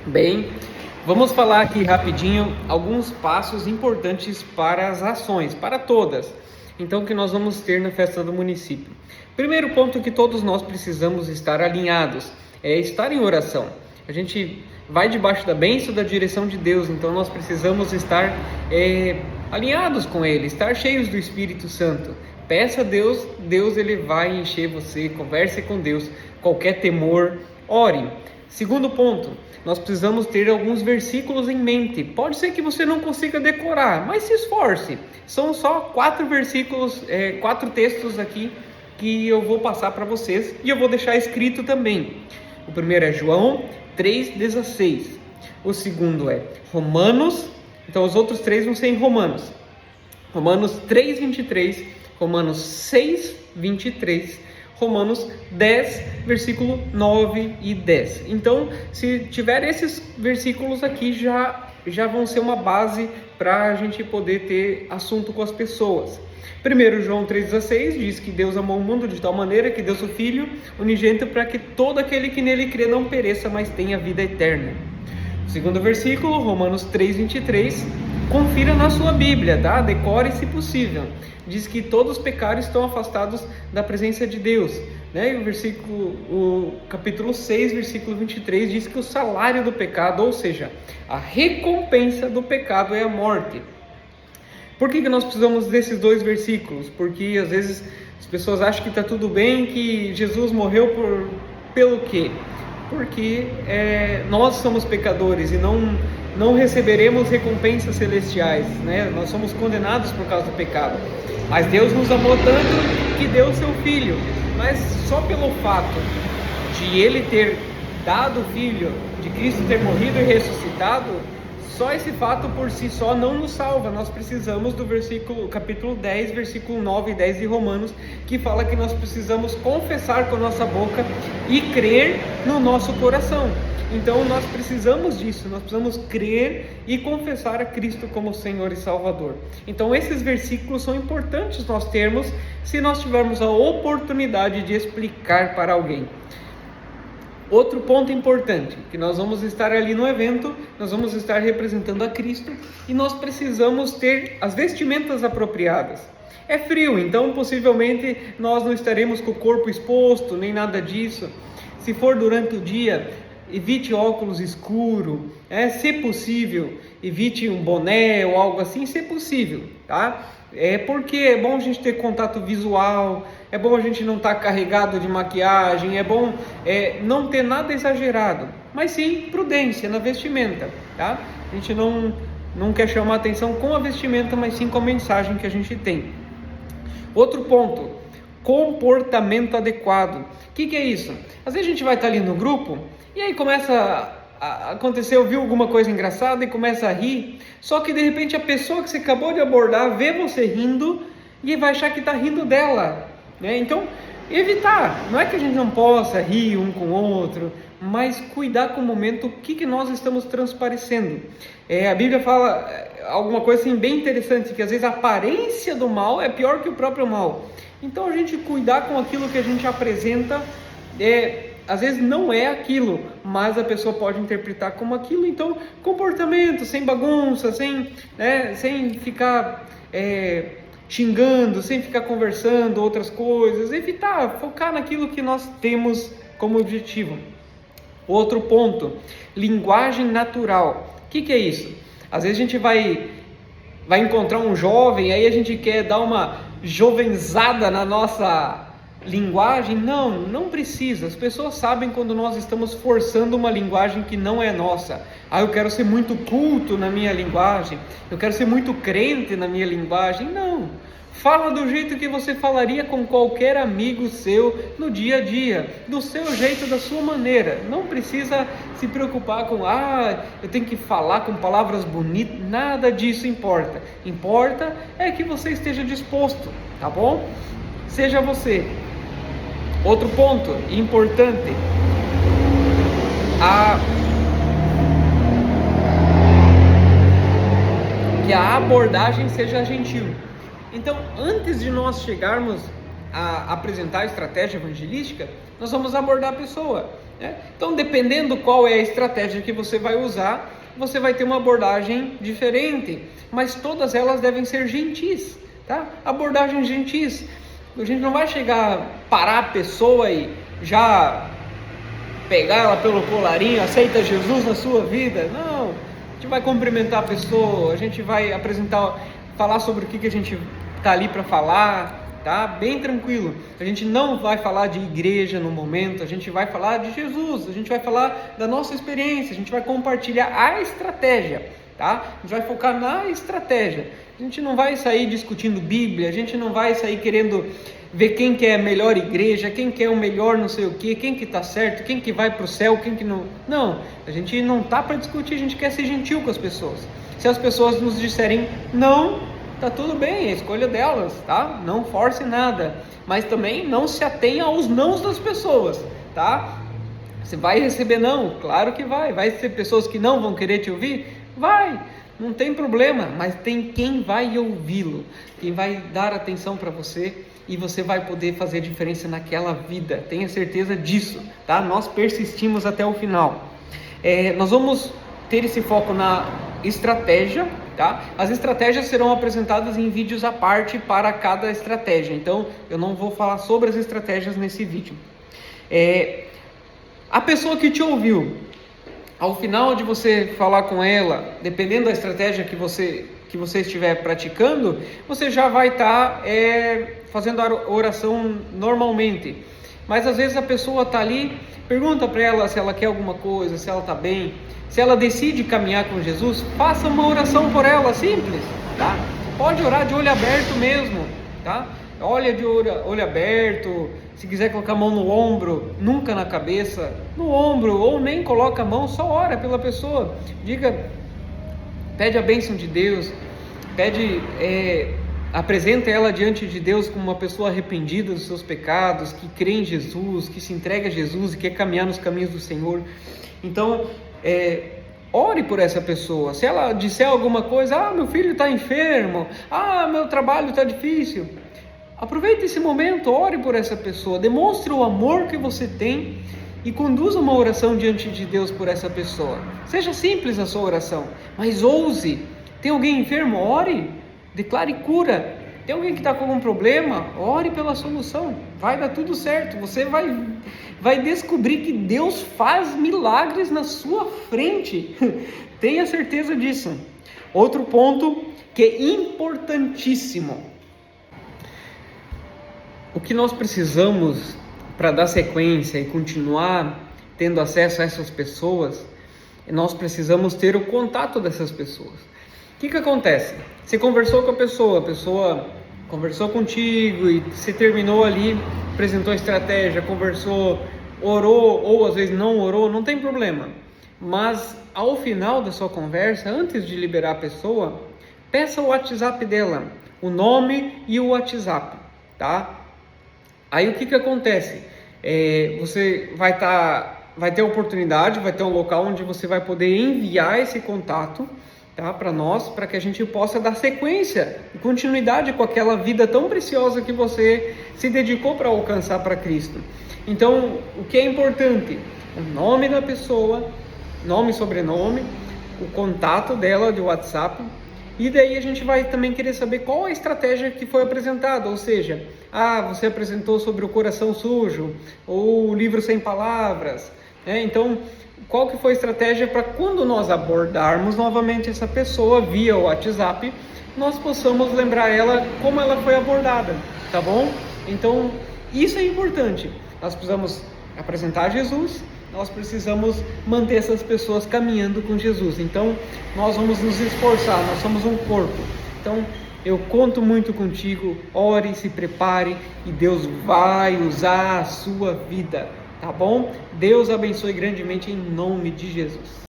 Bem, vamos falar aqui rapidinho alguns passos importantes para as ações, para todas. Então, que nós vamos ter na festa do município. Primeiro ponto que todos nós precisamos estar alinhados é estar em oração. A gente vai debaixo da bênção da direção de Deus, então nós precisamos estar alinhados com Ele, estar cheios do Espírito Santo. Peça a Deus, Deus ele vai encher você, converse com Deus, qualquer temor, ore. Segundo ponto, nós precisamos ter alguns versículos em mente. Pode ser que você não consiga decorar, mas se esforce. São só 4 versículos, 4 textos aqui que eu vou passar para vocês e eu vou deixar escrito também. O primeiro é João 3,16. O segundo é Romanos, então os outros 3 vão ser em Romanos. Romanos 3,23, Romanos 6,23, Romanos 10, versículo 9 e 10. Então, se tiver esses versículos aqui, já vão ser uma base para a gente poder ter assunto com as pessoas. Primeiro, João 3,16 diz que Deus amou o mundo de tal maneira que deu seu Filho unigênito para que todo aquele que nele crê não pereça, mas tenha vida eterna. O segundo versículo, Romanos 3,23, confira na sua Bíblia, tá? Decore se possível. Diz que todos os pecados estão afastados da presença de Deus, né? E o capítulo 6, versículo 23, diz que o salário do pecado, ou seja, a recompensa do pecado é a morte. Por que nós precisamos desses 2 versículos? Porque às vezes as pessoas acham que está tudo bem, que Jesus morreu pelo quê? Porque nós somos pecadores e não receberemos recompensas celestiais, né? Nós somos condenados por causa do pecado. Mas Deus nos amou tanto que deu o seu Filho. Mas só pelo fato de Ele ter dado o Filho, de Cristo ter morrido e ressuscitado, só esse fato por si só não nos salva. Nós precisamos do capítulo 10, versículo 9 e 10 de Romanos, que fala que nós precisamos confessar com a nossa boca e crer no nosso coração. Então nós precisamos disso, nós precisamos crer e confessar a Cristo como Senhor e Salvador. Então esses versículos são importantes nós termos, se nós tivermos a oportunidade de explicar para alguém. Outro ponto importante, que nós vamos estar ali no evento, nós vamos estar representando a Cristo e nós precisamos ter as vestimentas apropriadas. É frio, então possivelmente nós não estaremos com o corpo exposto, nem nada disso. Se for durante o dia, evite óculos escuros, se possível, evite um boné ou algo assim, se possível, tá? Porque é bom a gente ter contato visual, é bom a gente não estar carregado de maquiagem, é bom não ter nada exagerado, mas sim prudência na vestimenta, tá? A gente não quer chamar atenção com a vestimenta, mas sim com a mensagem que a gente tem. Outro ponto, comportamento adequado. O que é isso? Às vezes a gente vai estar ali no grupo e aí começa a acontecer, ouviu alguma coisa engraçada e começa a rir, só que de repente a pessoa que você acabou de abordar vê você rindo e vai achar que está rindo dela, né? Então, evitar, não é que a gente não possa rir um com o outro, mas cuidar com o momento, o que nós estamos transparecendo. A Bíblia fala alguma coisa assim bem interessante, que às vezes a aparência do mal é pior que o próprio mal. Então a gente cuidar com aquilo que a gente apresenta, às vezes não é aquilo, mas a pessoa pode interpretar como aquilo. Então, comportamento, sem bagunça, sem ficar xingando, sem ficar conversando outras coisas, evitar, focar naquilo que nós temos como objetivo. Outro ponto, linguagem natural. O que é isso? Às vezes a gente vai encontrar um jovem, aí a gente quer dar uma jovenzada na nossa linguagem. Não precisa. As pessoas sabem quando nós estamos forçando uma linguagem que não é nossa. Eu quero ser muito culto na minha linguagem, eu quero ser muito crente na minha linguagem. Não, fala do jeito que você falaria com qualquer amigo seu no dia a dia, do seu jeito, da sua maneira. Não precisa se preocupar com eu tenho que falar com palavras bonitas. Nada disso importa. Importa é que você esteja disposto, tá bom? Seja você. Outro ponto importante, que a abordagem seja gentil. Então, antes de nós chegarmos a apresentar a estratégia evangelística, nós vamos abordar a pessoa. né? Então, dependendo qual é a estratégia que você vai usar, você vai ter uma abordagem diferente, mas todas elas devem ser gentis, tá? Abordagem gentis. A gente não vai chegar, parar a pessoa e já pegar ela pelo colarinho, aceita Jesus na sua vida. Não, a gente vai cumprimentar a pessoa, a gente vai apresentar, falar sobre o que a gente está ali para falar, tá? Bem tranquilo. A gente não vai falar de igreja no momento, a gente vai falar de Jesus, a gente vai falar da nossa experiência, a gente vai compartilhar a estratégia, tá? A gente vai focar na estratégia. A gente não vai sair discutindo Bíblia, a gente não vai sair querendo ver quem que é a melhor igreja, quem que é o melhor não sei o que, quem que está certo, quem que vai para o céu, quem que não. Não, a gente não tá para discutir, a gente quer ser gentil com as pessoas. Se as pessoas nos disserem não, tá tudo bem, é a escolha delas, tá? Não force nada, mas também não se atenha aos nãos das pessoas, tá? Você vai receber não? Claro que vai. Vai ter pessoas que não vão querer te ouvir? Vai, não tem problema, mas tem quem vai ouvi-lo, quem vai dar atenção para você, e você vai poder fazer diferença naquela vida, tenha certeza disso, tá? Nós persistimos até o final. Nós vamos ter esse foco na estratégia, tá? As estratégias serão apresentadas em vídeos à parte para cada estratégia, então eu não vou falar sobre as estratégias nesse vídeo. A pessoa que te ouviu, ao final de você falar com ela, dependendo da estratégia que você estiver praticando, você já vai estar fazendo a oração normalmente. Mas às vezes a pessoa está ali, pergunta para ela se ela quer alguma coisa, se ela está bem. Se ela decide caminhar com Jesus, faça uma oração por ela, simples, tá? Pode orar de olho aberto mesmo, tá? Olha de olho aberto, se quiser colocar a mão no ombro, nunca na cabeça, no ombro, ou nem coloca a mão, só ora pela pessoa, pede a bênção de Deus, apresenta ela diante de Deus como uma pessoa arrependida dos seus pecados, que crê em Jesus, que se entrega a Jesus e quer caminhar nos caminhos do Senhor. Então, ore por essa pessoa. Se ela disser alguma coisa, meu filho está enfermo, meu trabalho está difícil, aproveite esse momento, ore por essa pessoa, demonstre o amor que você tem e conduza uma oração diante de Deus por essa pessoa. Seja simples a sua oração, mas ouse. Tem alguém enfermo? Ore, declare cura. Tem alguém que está com algum problema? Ore pela solução, vai dar tudo certo. Você vai descobrir que Deus faz milagres na sua frente. Tenha certeza disso. Outro ponto que é importantíssimo. O que nós precisamos para dar sequência e continuar tendo acesso a essas pessoas, nós precisamos ter o contato dessas pessoas. O que acontece? Você conversou com a pessoa conversou contigo e você terminou ali, apresentou a estratégia, conversou, orou ou às vezes não orou, não tem problema. Mas ao final da sua conversa, antes de liberar a pessoa, peça o WhatsApp dela, o nome e o WhatsApp, tá? Aí o que acontece? Você vai ter a oportunidade, vai ter um local onde você vai poder enviar esse contato, tá, para nós, para que a gente possa dar sequência e continuidade com aquela vida tão preciosa que você se dedicou para alcançar para Cristo. Então, o que é importante? O nome da pessoa, nome e sobrenome, o contato dela de WhatsApp, e daí a gente vai também querer saber qual a estratégia que foi apresentada, ou seja, você apresentou sobre o coração sujo, ou o livro sem palavras, então qual que foi a estratégia para quando nós abordarmos novamente essa pessoa via WhatsApp, nós possamos lembrar ela como ela foi abordada, tá bom? Então isso é importante, nós precisamos apresentar Jesus, nós precisamos manter essas pessoas caminhando com Jesus. Então nós vamos nos esforçar, nós somos um corpo. Então eu conto muito contigo, ore, se prepare e Deus vai usar a sua vida, tá bom? Deus abençoe grandemente em nome de Jesus.